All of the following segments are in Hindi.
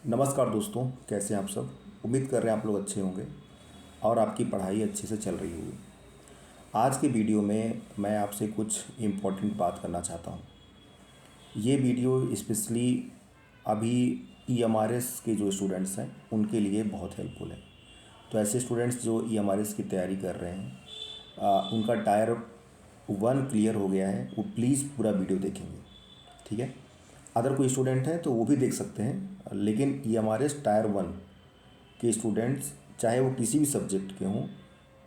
नमस्कार दोस्तों, कैसे हैं आप सब। उम्मीद कर रहे हैं आप लोग अच्छे होंगे और आपकी पढ़ाई अच्छे से चल रही होगी। आज के वीडियो में मैं आपसे कुछ इम्पोर्टेंट बात करना चाहता हूँ। ये वीडियो स्पेशली अभी EMRS के जो स्टूडेंट्स हैं उनके लिए बहुत हेल्पफुल है। तो ऐसे स्टूडेंट्स जो EMRS की तैयारी कर रहे हैं, उनका टायर 1 क्लियर हो गया है, वो प्लीज़ पूरा वीडियो देखेंगे, ठीक है। अदर कोई स्टूडेंट है तो वो भी देख सकते हैं, लेकिन EMRS टायर 1 के स्टूडेंट्स चाहे वो किसी भी सब्जेक्ट के हों,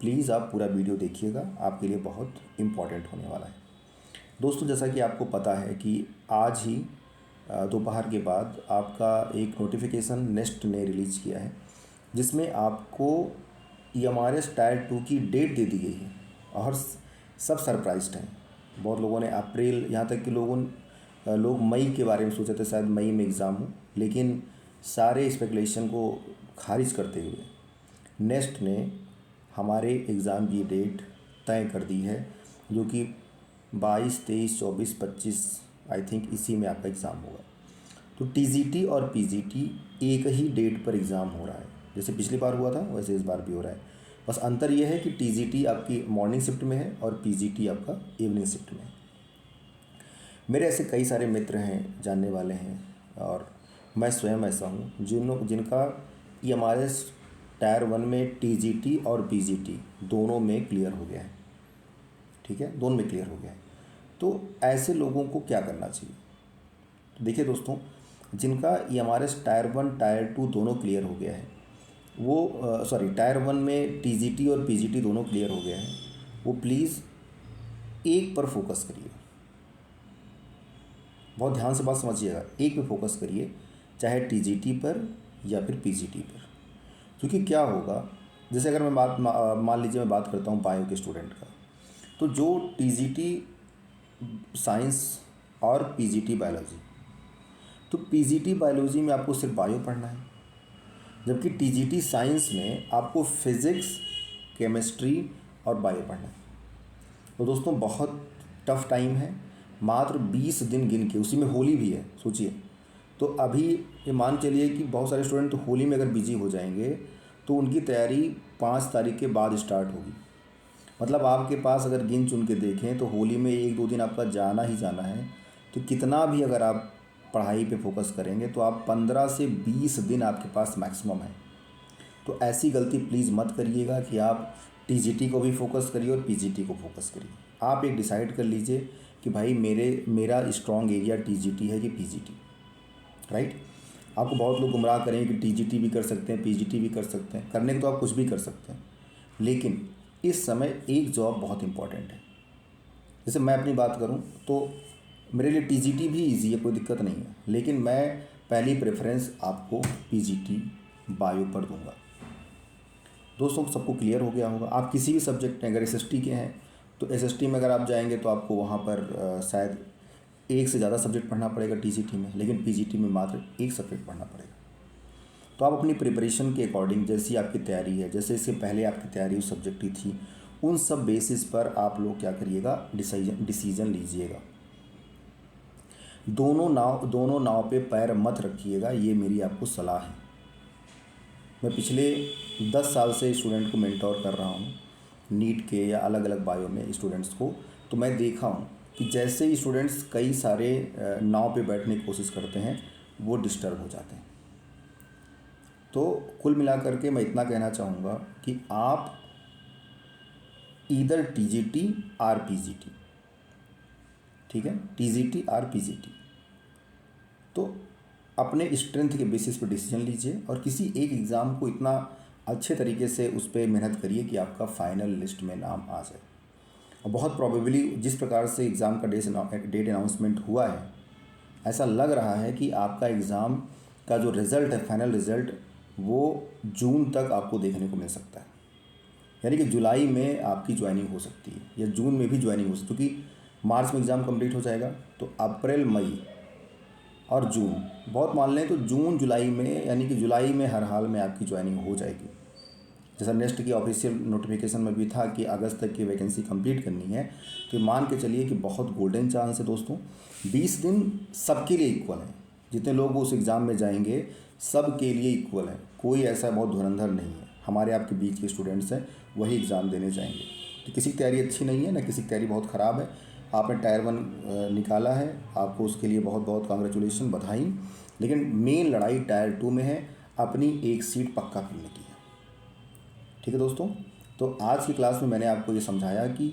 प्लीज़ आप पूरा वीडियो देखिएगा, आपके लिए बहुत इम्पॉर्टेंट होने वाला है। दोस्तों, जैसा कि आपको पता है कि आज ही दोपहर के बाद आपका एक नोटिफिकेशन नेस्ट ने रिलीज़ किया है, जिसमें आपको EMRS टायर 2 की डेट दे दी गई है और सब सरप्राइज्ड हैं। बहुत लोगों ने अप्रैल, यहाँ तक कि लोग मई के बारे में सोचे थे, शायद मई में एग्ज़ाम हो, लेकिन सारे स्पेकुलेशन को खारिज करते हुए नेस्ट ने हमारे एग्ज़ाम की डेट तय कर दी है, जो कि 22, 23, 24, 25 आई थिंक इसी में आपका एग्ज़ाम होगा। तो TGT और PGT एक ही डेट पर एग्ज़ाम हो रहा है, जैसे पिछली बार हुआ था वैसे इस बार भी हो रहा है। बस अंतर यह है कि TGT आपकी मॉर्निंग शिफ्ट में है और PGT आपका इवनिंग शिफ्ट में है। मेरे ऐसे कई सारे मित्र हैं, जानने वाले हैं, और मैं स्वयं ऐसा हूँ जिनका EMRS टायर 1 में TGT और PGT दोनों में क्लियर हो गया है, ठीक है, दोनों में क्लियर हो गया है। तो ऐसे लोगों को क्या करना चाहिए? तो देखिए दोस्तों, जिनका EMRS टायर 1 टायर 2 दोनों क्लियर हो गया है, वो टायर 1 में TGT और PGT दोनों क्लियर हो गया है, वो प्लीज़ एक पर फोकस करिए। बहुत ध्यान से बात समझिएगा, एक पे फोकस करिए, चाहे TGT पर या फिर PGT पर। क्योंकि क्या होगा, जैसे अगर मैं मान लीजिए मैं बात करता हूँ बायो के स्टूडेंट का, तो जो TGT साइंस और PGT बायोलॉजी, तो PGT बायोलॉजी में आपको सिर्फ बायो पढ़ना है, जबकि TGT साइंस में आपको फिज़िक्स, केमिस्ट्री और बायो पढ़ना है। तो दोस्तों, बहुत टफ टाइम है, मात्र 20 दिन गिन के, उसी में होली भी है, सोचिए। तो अभी ये मान चलिए कि बहुत सारे स्टूडेंट तो होली में अगर बिजी हो जाएंगे तो उनकी तैयारी 5 तारीख के बाद स्टार्ट होगी। मतलब आपके पास अगर गिन चुन के देखें तो होली में 1-2 दिन आपका जाना ही जाना है। तो कितना भी अगर आप पढ़ाई पे फोकस करेंगे तो आप 15 से 20 दिन आपके पास मैक्सिमम है। तो ऐसी गलती प्लीज़ मत करिएगा कि आप TGT को भी फोकस करिए और PGT को फोकस करिए। आप एक डिसाइड कर लीजिए कि भाई मेरा स्ट्रॉन्ग एरिया TGT है कि PGT, राइट। आपको बहुत लोग गुमराह करेंगे कि TGT भी कर सकते हैं, PGT भी कर सकते हैं। करने को तो आप कुछ भी कर सकते हैं, लेकिन इस समय एक जॉब बहुत इंपॉर्टेंट है। जैसे मैं अपनी बात करूं तो मेरे लिए TGT भी इजी है, कोई दिक्कत नहीं है, लेकिन मैं पहली प्रेफरेंस आपको PGT बायो पर दूंगा। दोस्तों, सबको क्लियर हो गया होगा। आप किसी भी सब्जेक्ट में अगर SST के हैं तो SST में अगर आप जाएंगे तो आपको वहाँ पर शायद एक से ज़्यादा सब्जेक्ट पढ़ना पड़ेगा TGT में, लेकिन PGT में मात्र एक सब्जेक्ट पढ़ना पड़ेगा। तो आप अपनी प्रिपरेशन के अकॉर्डिंग, जैसी आपकी तैयारी है, जैसे इससे पहले आपकी तैयारी उस सब्जेक्ट की थी, उन सब बेसिस पर आप लोग क्या करिएगा, डिसीजन लीजिएगा। दोनों नाव पे पैर मत रखिएगा, ये मेरी आपको सलाह है। मैं पिछले 10 साल से स्टूडेंट को मेंटोर कर रहा हूँ, नीट के या अलग अलग बायो में स्टूडेंट्स को। तो मैं देखा हूँ कि जैसे ही स्टूडेंट्स कई सारे नाव पे बैठने की कोशिश करते हैं, वो डिस्टर्ब हो जाते हैं। तो कुल मिलाकर के मैं इतना कहना चाहूँगा कि आप ईदर TGT और PGT, ठीक है, TGT और PGT, तो अपने स्ट्रेंथ के बेसिस पर डिसीजन लीजिए और किसी एक एग्ज़ाम को इतना अच्छे तरीके से उस पर मेहनत करिए कि आपका फाइनल लिस्ट में नाम आ जाए। और बहुत प्रॉबेबली जिस प्रकार से एग्ज़ाम का डेट अनाउंसमेंट हुआ है, ऐसा लग रहा है कि आपका एग्ज़ाम का जो रिज़ल्ट है, फाइनल रिज़ल्ट, वो जून तक आपको देखने को मिल सकता है। यानी कि जुलाई में आपकी ज्वाइनिंग हो सकती है या जून में भी ज्वाइनिंग हो सकती है, क्योंकि मार्च में एग्ज़ाम कंप्लीट हो जाएगा। तो अप्रैल, मई और जून, बहुत मान लें तो जून जुलाई में, यानी कि जुलाई में हर हाल में आपकी ज्वाइनिंग हो जाएगी। जैसा नेक्स्ट की ऑफिशियल नोटिफिकेशन में भी था कि अगस्त तक की वैकेंसी कंप्लीट करनी है, तो मान के चलिए कि बहुत गोल्डन चांस है दोस्तों। 20 दिन सबके लिए इक्वल है। जितने लोग उस एग्ज़ाम में जाएंगे सब के लिए इक्वल है, कोई ऐसा बहुत धुरंधर नहीं है। हमारे आपके बीच के स्टूडेंट्स हैं, वही एग्ज़ाम देने जाएंगे। तो किसी की तैयारी अच्छी नहीं है ना, किसी की तैयारी बहुत ख़राब है। आपने टायर 1 निकाला है, आपको उसके लिए बहुत बहुत कांग्रेचुलेसन, बधाई। लेकिन मेन लड़ाई टायर 2 में है, अपनी एक सीट पक्का करने की है। ठीक है दोस्तों, तो आज की क्लास में मैंने आपको ये समझाया कि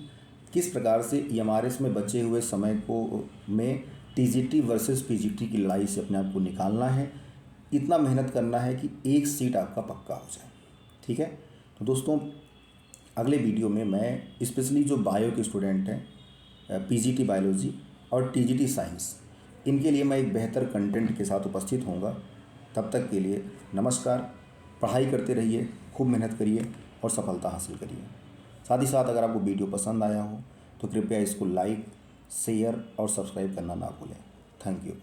किस प्रकार से EMRS में बचे हुए समय को में TGT वर्सेस PGT की लड़ाई से अपने आप को निकालना है। इतना मेहनत करना है कि एक सीट आपका पक्का हो जाए। ठीक है, तो दोस्तों अगले वीडियो में मैं स्पेशली जो बायो के स्टूडेंट हैं, PGT बायोलॉजी और TGT साइंस, इनके लिए मैं एक बेहतर कंटेंट के साथ उपस्थित होऊंगा। तब तक के लिए नमस्कार। पढ़ाई करते रहिए, खूब मेहनत करिए और सफलता हासिल करिए। साथ ही साथ अगर आपको वीडियो पसंद आया हो तो कृपया इसको लाइक, शेयर और सब्सक्राइब करना ना भूलें। Thank you.